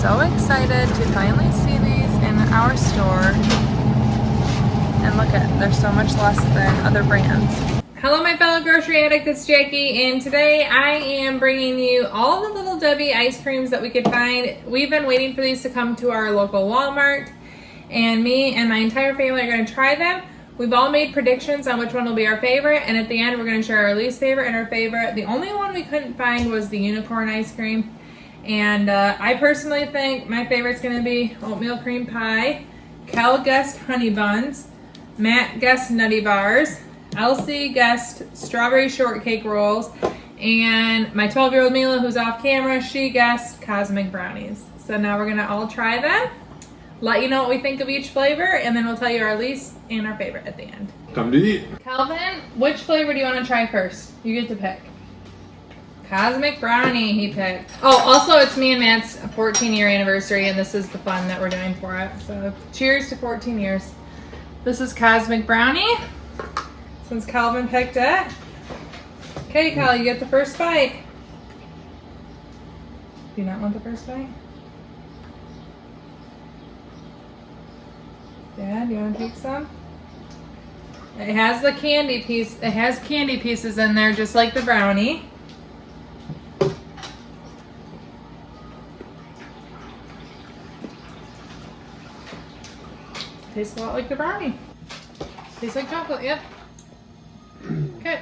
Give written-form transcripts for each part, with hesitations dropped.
so excited to finally see these in our store. And look at, they're so much less than other brands. Hello my fellow grocery addict, it's Jackie, and today I am bringing you all the Little Debbie ice creams that we could find. We've been waiting for these to come to our local Walmart, and me and my entire family are going to try them. We've all made predictions on which one will be our favorite, and at the end we're going to share our least favorite and our favorite. The only one we couldn't find was the unicorn ice cream, and I personally think my favorite's going to be oatmeal cream pie. Kel guessed honey buns, Matt guessed nutty bars, Elsie guessed strawberry shortcake rolls, and my 12-year-old Mila, who's off camera, she guessed cosmic brownies. So now we're going to all try them, let you know what we think of each flavor, and then we'll tell you our least and our favorite at the end. Time to eat. Calvin, which flavor do you want to try first? You get to pick. Cosmic brownie, he picked. Oh, also it's me and Matt's 14-year anniversary, and this is the fun that we're doing for it. So cheers to 14 years. This is cosmic brownie, since Calvin picked it. Okay, Cal, you get the first bite. Do you not want the first bite? Dad, you want to take some? It has the candy piece. It has candy pieces in there, just like the brownie. Tastes a lot like the brownie. Tastes like chocolate, yep. Okay.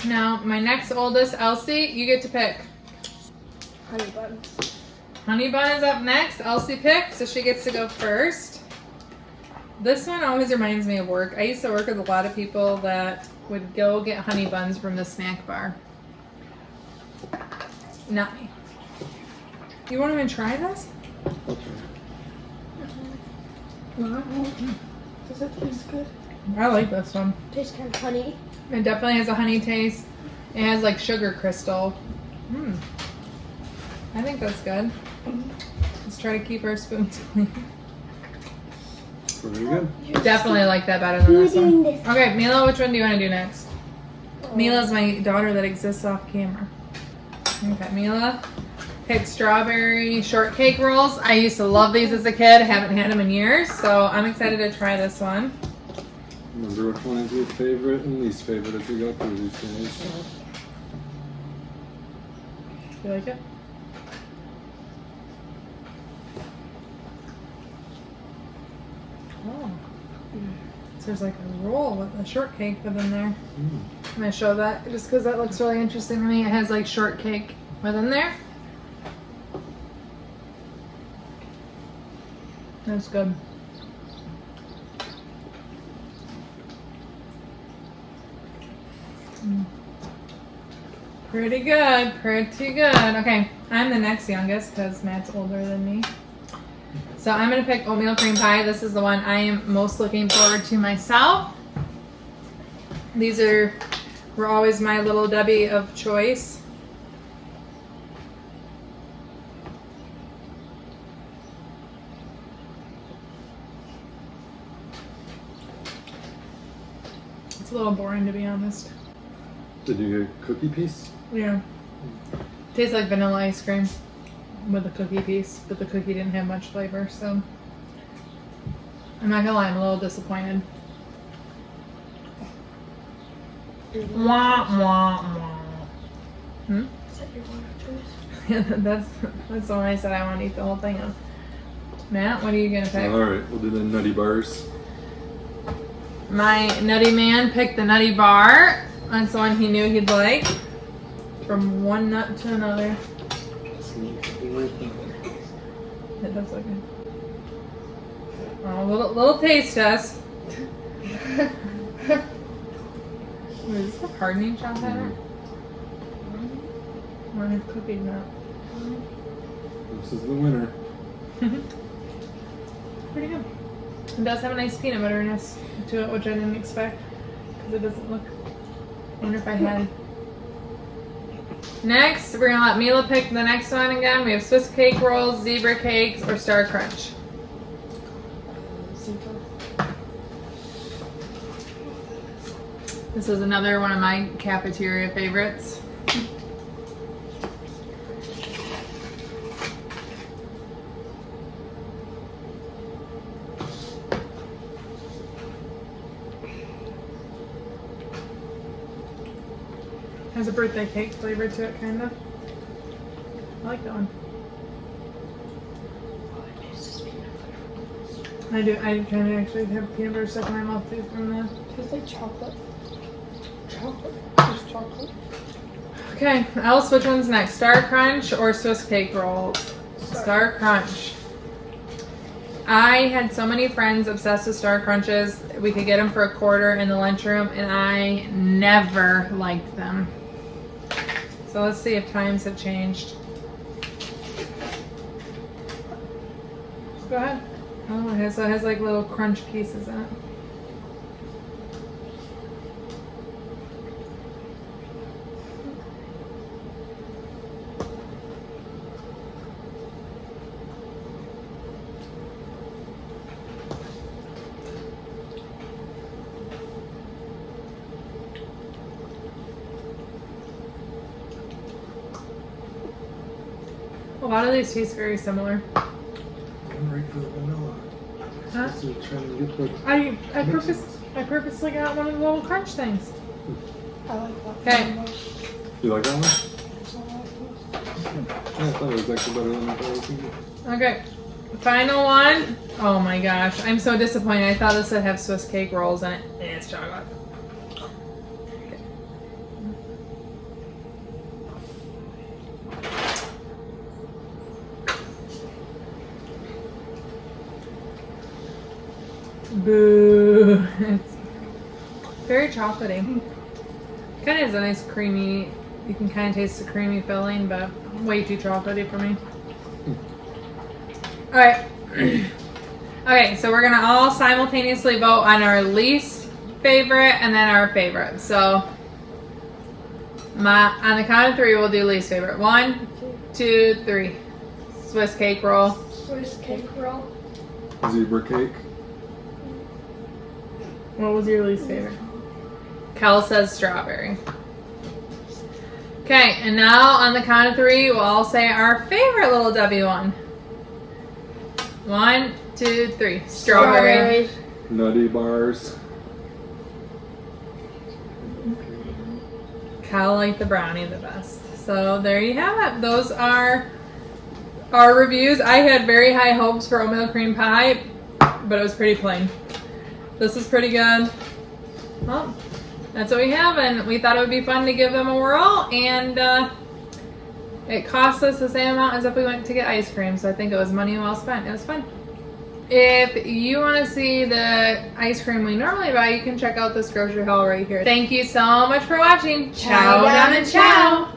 Now, my next oldest, Elsie, you get to pick. Honey buns. Honey bun is up next. Elsie picked, so she gets to go first. This one always reminds me of work. I used to work with a lot of people that would go get honey buns from the snack bar. Not me. You want to even try this? Does it taste good? I like this one. Tastes kind of honey. It definitely has a honey taste. It has like sugar crystal. I think that's good. Let's try to keep our spoons clean. Pretty good. Definitely like that better than this one. Okay, Mila, which one do you want to do next? Mila's my daughter that exists off camera. Okay, Mila picked strawberry shortcake rolls. I used to love these as a kid. I haven't had them in years, so I'm excited to try this one. Remember which one is your favorite and least favorite as we go through these things. You like it? Oh. So there's like a roll with a shortcake within there. I'm going to show that just because that looks really interesting to me. It has like shortcake within there. That's good. Pretty good, pretty good. Okay, I'm the next youngest because Matt's older than me. So I'm going to pick oatmeal cream pie. This is the one I am most looking forward to myself. These were always my Little Debbie of choice. It's a little boring, to be honest. Did you get a cookie piece? Yeah. Tastes like vanilla ice cream with a cookie piece, but the cookie didn't have much flavor, so I'm not gonna lie, I'm a little disappointed. Wah, wah, wah. Is that your one of choice? Yeah, that's the one I said I want to eat the whole thing of. Matt, what are you gonna pick? Alright, we'll do the nutty bars. My nutty man picked the nutty bar. That's the one he knew he'd like. From one nut to another. It does look good. Oh, little taste test. Wait, is this a hardening shot batter? Or his cookie nut? This is the winner. Pretty good. It does have a nice peanut butterness to it, which I didn't expect. Because it doesn't look... I wonder if I had... Next, we're going to let Mila pick the next one again. We have Swiss cake rolls, zebra cakes, or Star Crunch. Zebra. This is another one of my cafeteria favorites. Has a birthday cake flavor to it, kind of. I like that one. I do. I kind of actually have peanut butter stuck in my mouth too from the. Tastes like chocolate. Chocolate. Just chocolate. Okay, Alice, which one's next? Star Crunch or Swiss cake rolls? Star Crunch. I had so many friends obsessed with Star Crunches. We could get them for $1 in the lunchroom, and I never liked them. So let's see if times have changed. Go ahead. Oh, it has like little crunch pieces in it. A lot of these taste very similar. I'm ready for the vanilla. Huh? So trying to get the I purposely got one of the little crunch things. I like that. Okay. one. You like that one? So I like this. Yeah, I thought it was actually better than I thought it was gonna be. Okay. Final one. Oh my gosh. I'm so disappointed. I thought this would have Swiss cake rolls in it. And it's chocolate. Okay. Boo. It's very chocolatty. Kind of is a nice creamy, you can kind of taste the creamy filling, but way too chocolatey for me. Alright. Okay, so we're going to all simultaneously vote on our least favorite and then our favorite. So, on the count of 3, we'll do least favorite. 1, 2, 3. Swiss cake roll. Swiss cake roll. Zebra cake. What was your least favorite? Kel says strawberry. Okay, and now on the count of 3, we'll all say our favorite little W one. 1, 2, 3. Strawberry. Nutty bars. Kel liked the brownie the best. So there you have it. Those are our reviews. I had very high hopes for oatmeal cream pie, but it was pretty plain. This is pretty good. Well, that's what we have, and we thought it would be fun to give them a whirl, and it cost us the same amount as if we went to get ice cream, so I think it was money well spent. It was fun. If you want to see the ice cream we normally buy, you can check out this grocery haul right here. Thank you so much for watching. Ciao down and ciao!